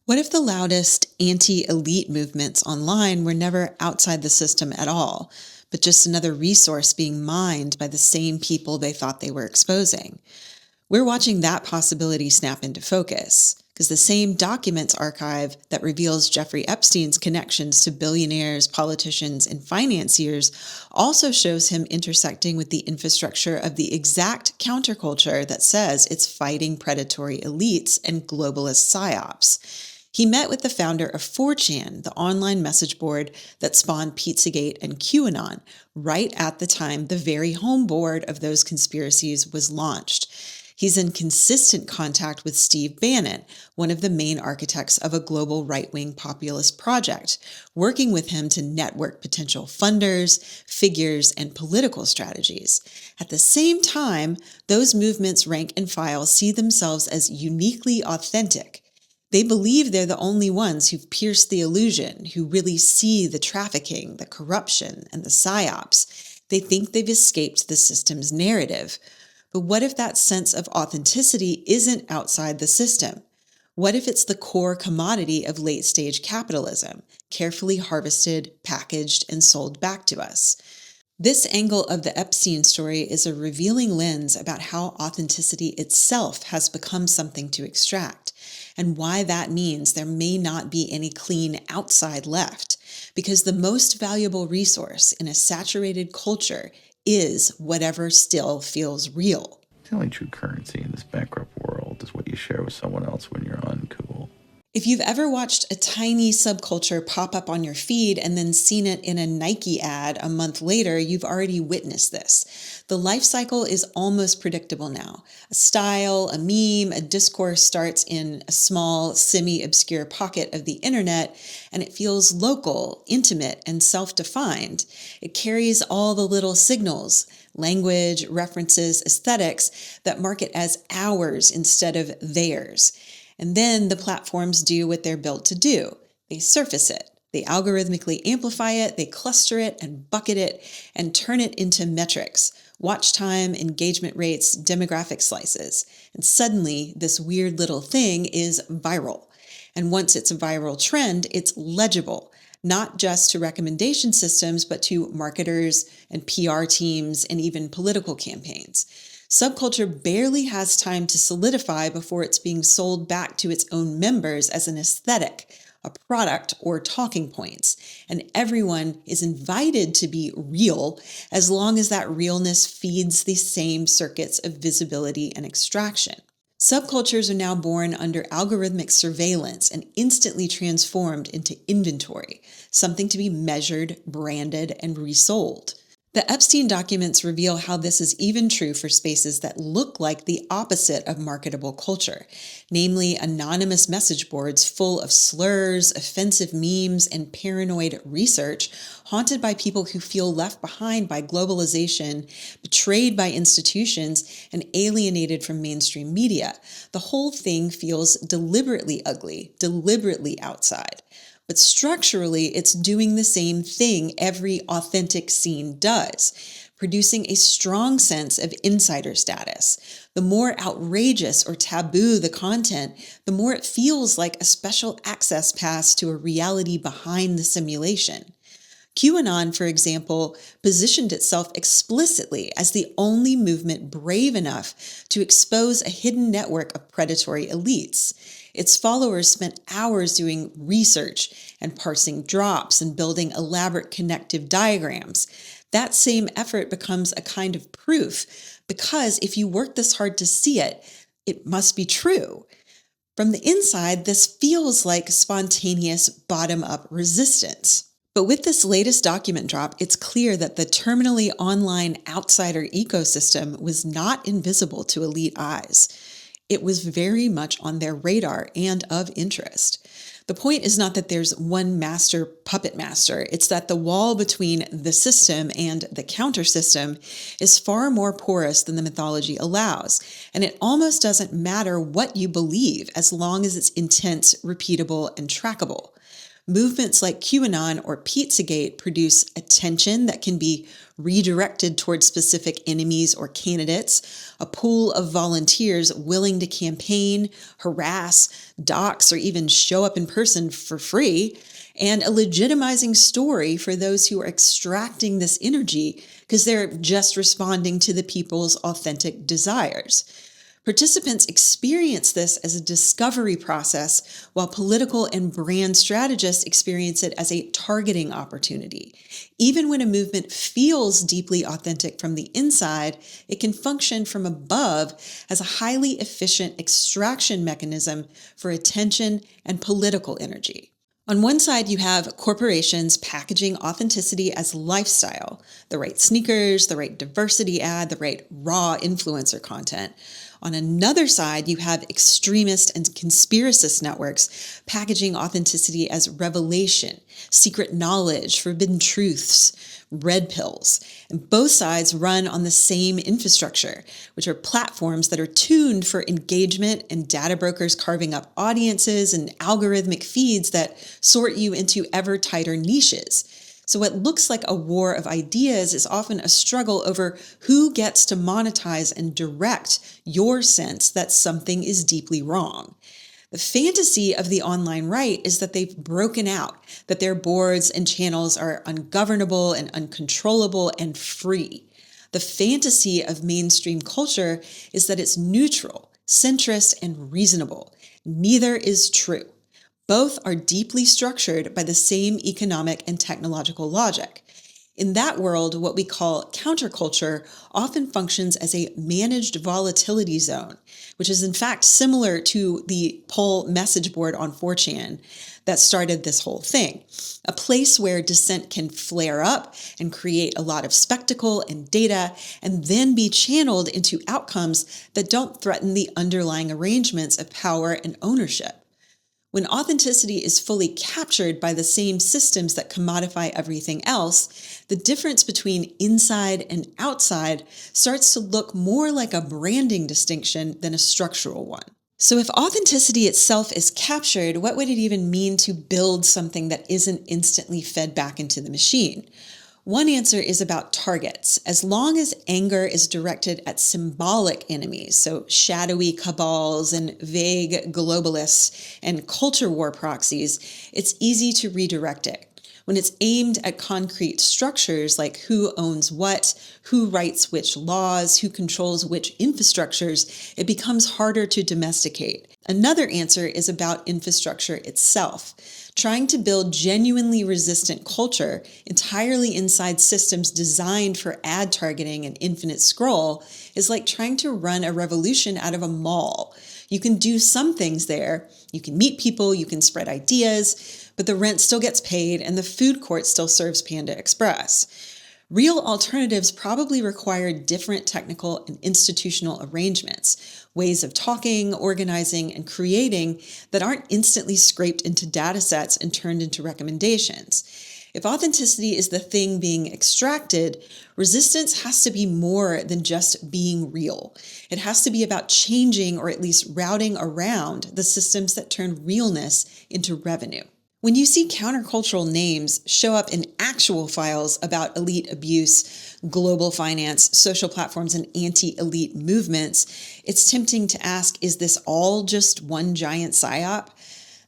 What if the loudest anti-elite movements online were never outside the system at all, but just another resource being mined by the same people they thought they were exposing? We're watching that possibility snap into focus, because the same documents archive that reveals Jeffrey Epstein's connections to billionaires, politicians, and financiers also shows him intersecting with the infrastructure of the exact counterculture that says it's fighting predatory elites and globalist psyops. He met with the founder of 4chan, the online message board that spawned Pizzagate and QAnon, right at the time the very home board of those conspiracies was launched. He's in consistent contact with Steve Bannon, one of the main architects of a global right-wing populist project, working with him to network potential funders, figures, and political strategies. At the same time, those movements' rank and file see themselves as uniquely authentic. They believe they're the only ones who've pierced the illusion, who really see the trafficking, the corruption, and the psyops. They think they've escaped the system's narrative. But what if that sense of authenticity isn't outside the system? What if it's the core commodity of late-stage capitalism, carefully harvested, packaged, and sold back to us? This angle of the Epstein story is a revealing lens about how authenticity itself has become something to extract, and why that means there may not be any clean outside left, because the most valuable resource in a saturated culture is whatever still feels real. The only true currency in this bankrupt world is what you share with someone else when you're uncool. If you've ever watched a tiny subculture pop up on your feed and then seen it in a Nike ad a month later, you've already witnessed this. The life cycle is almost predictable now. A style, a meme, a discourse starts in a small, semi-obscure pocket of the internet, and it feels local, intimate, and self-defined. It carries all the little signals, language, references, aesthetics that mark it as ours instead of theirs. And then the platforms do what they're built to do. They surface it. They algorithmically amplify it, they cluster it and bucket it and turn it into metrics, watch time, engagement rates, demographic slices. And suddenly this weird little thing is viral. And once it's a viral trend, it's legible, not just to recommendation systems, but to marketers and PR teams and even political campaigns. Subculture barely has time to solidify before it's being sold back to its own members as an aesthetic, a product, or talking points. And everyone is invited to be real as long as that realness feeds the same circuits of visibility and extraction. Subcultures are now born under algorithmic surveillance and instantly transformed into inventory, something to be measured, branded, and resold. The Epstein documents reveal how this is even true for spaces that look like the opposite of marketable culture, namely anonymous message boards full of slurs, offensive memes, and paranoid research, haunted by people who feel left behind by globalization, betrayed by institutions, and alienated from mainstream media. The whole thing feels deliberately ugly, deliberately outside. But structurally, it's doing the same thing every authentic scene does, producing a strong sense of insider status. The more outrageous or taboo the content, the more it feels like a special access pass to a reality behind the simulation. QAnon, for example, positioned itself explicitly as the only movement brave enough to expose a hidden network of predatory elites. Its followers spent hours doing research and parsing drops and building elaborate connective diagrams. That same effort becomes a kind of proof, because if you work this hard to see it, it must be true. From the inside, this feels like spontaneous bottom-up resistance. But with this latest document drop, it's clear that the terminally online outsider ecosystem was not invisible to elite eyes. It was very much on their radar and of interest. The point is not that there's one master puppet master. It's that the wall between the system and the counter system is far more porous than the mythology allows. And it almost doesn't matter what you believe as long as it's intense, repeatable, and trackable. Movements like QAnon or Pizzagate produce attention that can be redirected towards specific enemies or candidates, a pool of volunteers willing to campaign, harass, dox, or even show up in person for free, and a legitimizing story for those who are extracting this energy because they're just responding to the people's authentic desires. Participants experience this as a discovery process, while political and brand strategists experience it as a targeting opportunity. Even when a movement feels deeply authentic from the inside, it can function from above as a highly efficient extraction mechanism for attention and political energy. On one side, you have corporations packaging authenticity as lifestyle, the right sneakers, the right diversity ad, the right raw influencer content. On another side, you have extremist and conspiracist networks packaging authenticity as revelation, secret knowledge, forbidden truths, red pills. And both sides run on the same infrastructure, which are platforms that are tuned for engagement and data brokers carving up audiences and algorithmic feeds that sort you into ever tighter niches. So what looks like a war of ideas is often a struggle over who gets to monetize and direct your sense that something is deeply wrong. The fantasy of the online right is that they've broken out, that their boards and channels are ungovernable and uncontrollable and free. The fantasy of mainstream culture is that it's neutral, centrist, and reasonable. Neither is true. Both are deeply structured by the same economic and technological logic. In that world, what we call counterculture often functions as a managed volatility zone, which is in fact similar to the poll message board on 4chan that started this whole thing. A place where dissent can flare up and create a lot of spectacle and data, and then be channeled into outcomes that don't threaten the underlying arrangements of power and ownership. When authenticity is fully captured by the same systems that commodify everything else, the difference between inside and outside starts to look more like a branding distinction than a structural one. So if authenticity itself is captured, what would it even mean to build something that isn't instantly fed back into the machine? One answer is about targets. As long as anger is directed at symbolic enemies, so shadowy cabals and vague globalists and culture war proxies, it's easy to redirect it. When it's aimed at concrete structures like who owns what, who writes which laws, who controls which infrastructures, it becomes harder to domesticate. Another answer is about infrastructure itself. Trying to build genuinely resistant culture entirely inside systems designed for ad targeting and infinite scroll is like trying to run a revolution out of a mall. You can do some things there. You can meet people, you can spread ideas, but the rent still gets paid and the food court still serves Panda Express. Real alternatives probably require different technical and institutional arrangements, ways of talking, organizing, and creating that aren't instantly scraped into data sets and turned into recommendations. If authenticity is the thing being extracted, resistance has to be more than just being real. It has to be about changing or at least routing around the systems that turn realness into revenue. When you see countercultural names show up in actual files about elite abuse, global finance, social platforms, and anti-elite movements, it's tempting to ask, is this all just one giant psyop?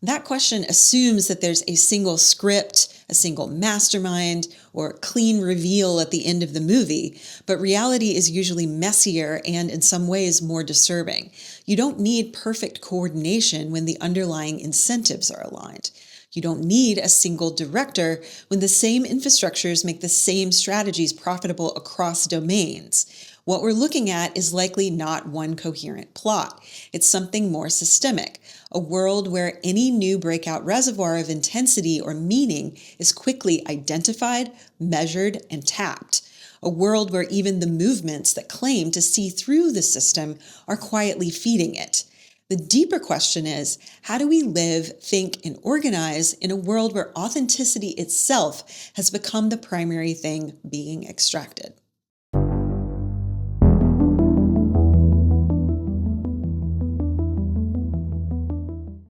That question assumes that there's a single script, a single mastermind, or clean reveal at the end of the movie, but reality is usually messier and in some ways more disturbing. You don't need perfect coordination when the underlying incentives are aligned. You don't need a single director when the same infrastructures make the same strategies profitable across domains. What we're looking at is likely not one coherent plot. It's something more systemic, a world where any new breakout reservoir of intensity or meaning is quickly identified, measured, and tapped. A world where even the movements that claim to see through the system are quietly feeding it. The deeper question is, how do we live, think, and organize in a world where authenticity itself has become the primary thing being extracted?